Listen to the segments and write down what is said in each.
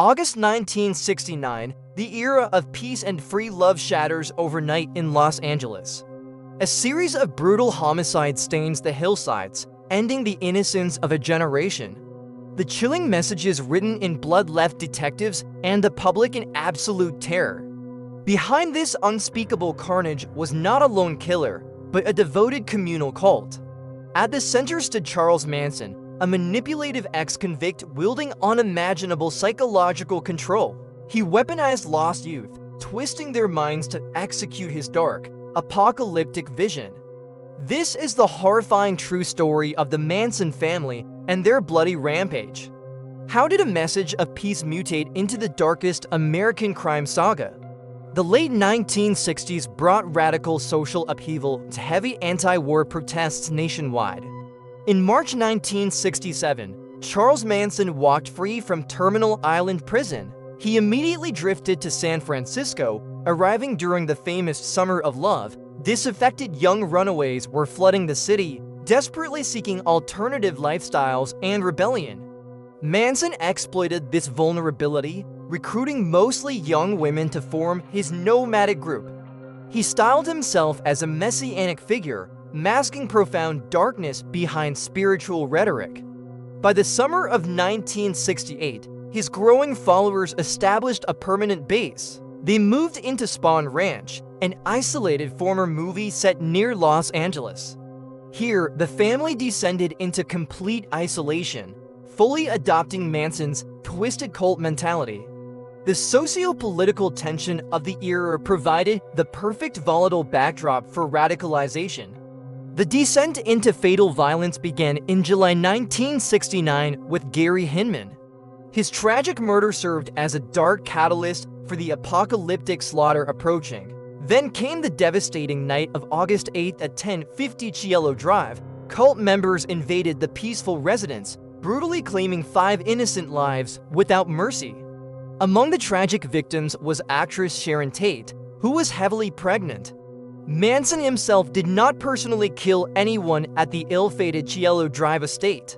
August 1969, the era of peace and free love shatters overnight in Los Angeles. A series of brutal homicides stains the hillsides, ending the innocence of a generation. The chilling messages written in blood left detectives and the public in absolute terror. Behind this unspeakable carnage was not a lone killer, but a devoted communal cult. At the center stood Charles Manson, a manipulative ex-convict wielding unimaginable psychological control. He weaponized lost youth, twisting their minds to execute his dark, apocalyptic vision. This is the horrifying true story of the Manson family and their bloody rampage. How did a message of peace mutate into the darkest American crime saga? The late 1960s brought radical social upheaval to heavy anti-war protests nationwide. In March 1967, Charles Manson walked free from Terminal Island Prison. He immediately drifted to San Francisco, arriving during the famous Summer of Love. Disaffected young runaways were flooding the city, desperately seeking alternative lifestyles and rebellion. Manson exploited this vulnerability, recruiting mostly young women to form his nomadic group. He styled himself as a messianic figure, masking profound darkness behind spiritual rhetoric. By the summer of 1968, his growing followers established a permanent base. They moved into Spahn Ranch, an isolated former movie set near Los Angeles. Here, the family descended into complete isolation, fully adopting Manson's twisted cult mentality. The socio-political tension of the era provided the perfect volatile backdrop for radicalization. The descent into fatal violence began in July 1969 with Gary Hinman. His tragic murder served as a dark catalyst for the apocalyptic slaughter approaching. Then came the devastating night of August 8th at 1050 Cielo Drive. Cult members invaded the peaceful residence, brutally claiming 5 innocent lives without mercy. Among the tragic victims was actress Sharon Tate, who was heavily pregnant. Manson himself did not personally kill anyone at the ill-fated Cielo Drive estate.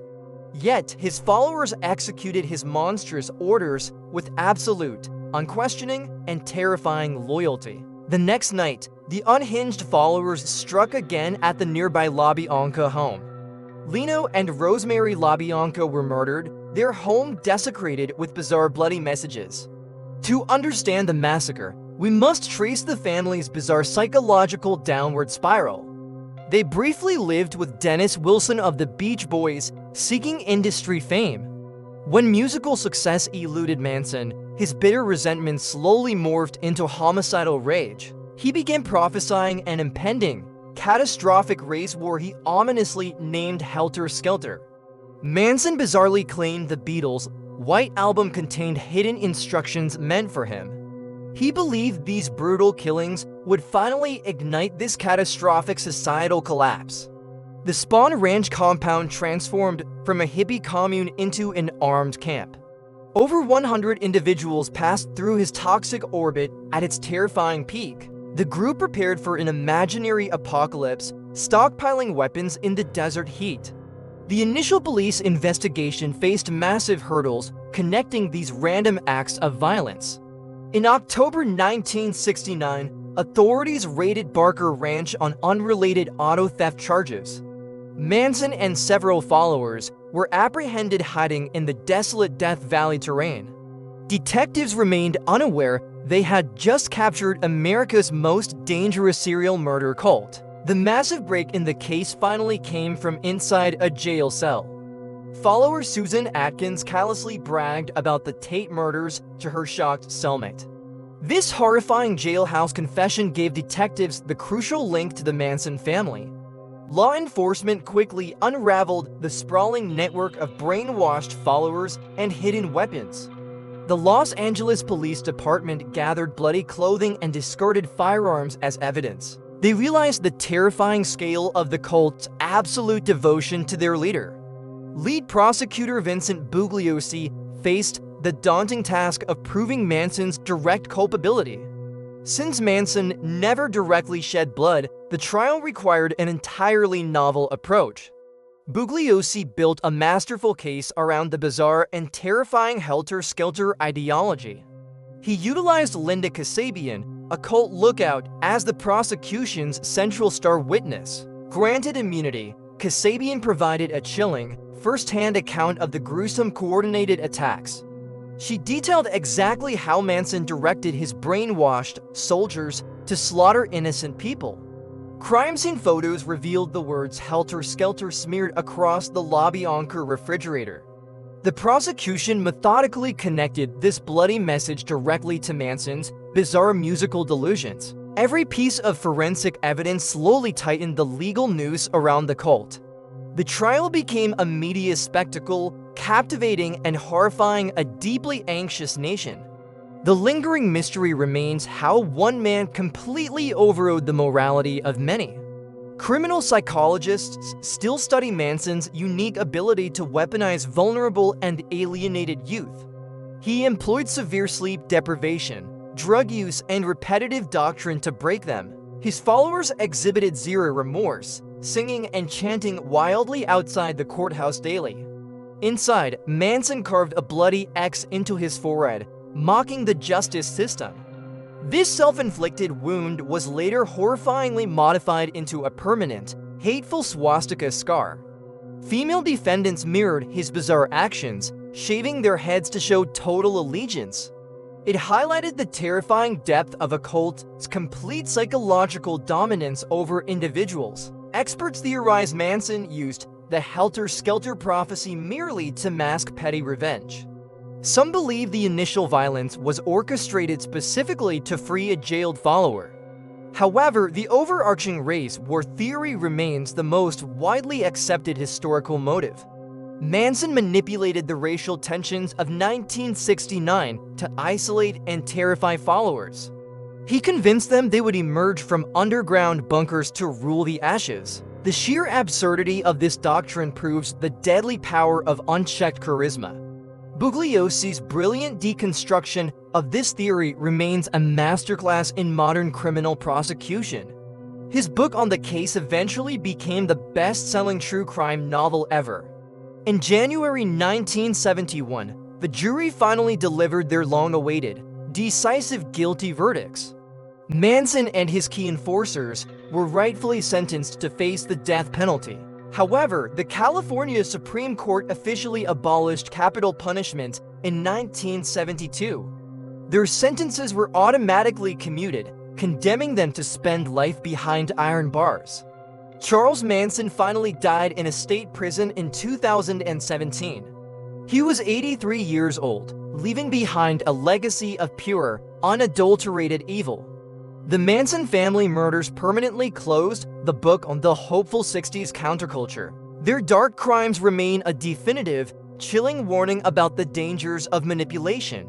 Yet, his followers executed his monstrous orders with absolute, unquestioning, and terrifying loyalty. The next night, the unhinged followers struck again at the nearby LaBianca home. Lino and Rosemary LaBianca were murdered, their home desecrated with bizarre bloody messages. To understand the massacre, we must trace the family's bizarre psychological downward spiral. They briefly lived with Dennis Wilson of the Beach Boys, seeking industry fame. When musical success eluded Manson, his bitter resentment slowly morphed into homicidal rage. He began prophesying an impending, catastrophic race war he ominously named Helter Skelter. Manson bizarrely claimed the Beatles' White Album contained hidden instructions meant for him. He believed these brutal killings would finally ignite this catastrophic societal collapse. The Spahn Ranch compound transformed from a hippie commune into an armed camp. Over 100 individuals passed through his toxic orbit at its terrifying peak. The group prepared for an imaginary apocalypse, stockpiling weapons in the desert heat. The initial police investigation faced massive hurdles connecting these random acts of violence. In October 1969, authorities raided Barker Ranch on unrelated auto theft charges. Manson and several followers were apprehended hiding in the desolate Death Valley terrain. Detectives remained unaware they had just captured America's most dangerous serial murder cult. The massive break in the case finally came from inside a jail cell. Follower Susan Atkins callously bragged about the Tate murders to her shocked cellmate. This horrifying jailhouse confession gave detectives the crucial link to the Manson family. Law enforcement quickly unraveled the sprawling network of brainwashed followers and hidden weapons. The Los Angeles Police Department gathered bloody clothing and discarded firearms as evidence. They realized the terrifying scale of the cult's absolute devotion to their leader. Lead prosecutor Vincent Bugliosi faced the daunting task of proving Manson's direct culpability. Since Manson never directly shed blood, the trial required an entirely novel approach. Bugliosi built a masterful case around the bizarre and terrifying Helter Skelter ideology. He utilized Linda Kasabian, a cult lookout, as the prosecution's central star witness. Granted immunity, Kasabian provided a chilling, first-hand account of the gruesome coordinated attacks. She detailed exactly how Manson directed his brainwashed soldiers to slaughter innocent people. Crime scene photos revealed the words Helter Skelter smeared across the LaBianca refrigerator. The prosecution methodically connected this bloody message directly to Manson's bizarre musical delusions. Every piece of forensic evidence slowly tightened the legal noose around the cult. The trial became a media spectacle, captivating and horrifying a deeply anxious nation. The lingering mystery remains how one man completely overrode the morality of many. Criminal psychologists still study Manson's unique ability to weaponize vulnerable and alienated youth. He employed severe sleep deprivation, drug use, and repetitive doctrine to break them. His followers exhibited zero remorse, singing and chanting wildly outside the courthouse daily. Inside, Manson carved a bloody X into his forehead, mocking the justice system. This self-inflicted wound was later horrifyingly modified into a permanent, hateful swastika scar. Female defendants mirrored his bizarre actions, shaving their heads to show total allegiance. It highlighted the terrifying depth of a cult's complete psychological dominance over individuals. Experts theorize Manson used the Helter Skelter prophecy merely to mask petty revenge. Some believe the initial violence was orchestrated specifically to free a jailed follower. However, the overarching race war theory remains the most widely accepted historical motive. Manson manipulated the racial tensions of 1969 to isolate and terrify followers. He convinced them they would emerge from underground bunkers to rule the ashes. The sheer absurdity of this doctrine proves the deadly power of unchecked charisma. Bugliosi's brilliant deconstruction of this theory remains a masterclass in modern criminal prosecution. His book on the case eventually became the best-selling true crime novel ever. In January 1971, the jury finally delivered their long-awaited, decisive guilty verdicts. Manson and his key enforcers were rightfully sentenced to face the death penalty. However, the California Supreme Court officially abolished capital punishment in 1972. Their sentences were automatically commuted, condemning them to spend life behind iron bars. Charles Manson finally died in a state prison in 2017. He was 83 years old, leaving behind a legacy of pure, unadulterated evil. The Manson family murders permanently closed the book on the hopeful 60s counterculture. Their dark crimes remain a definitive, chilling warning about the dangers of manipulation.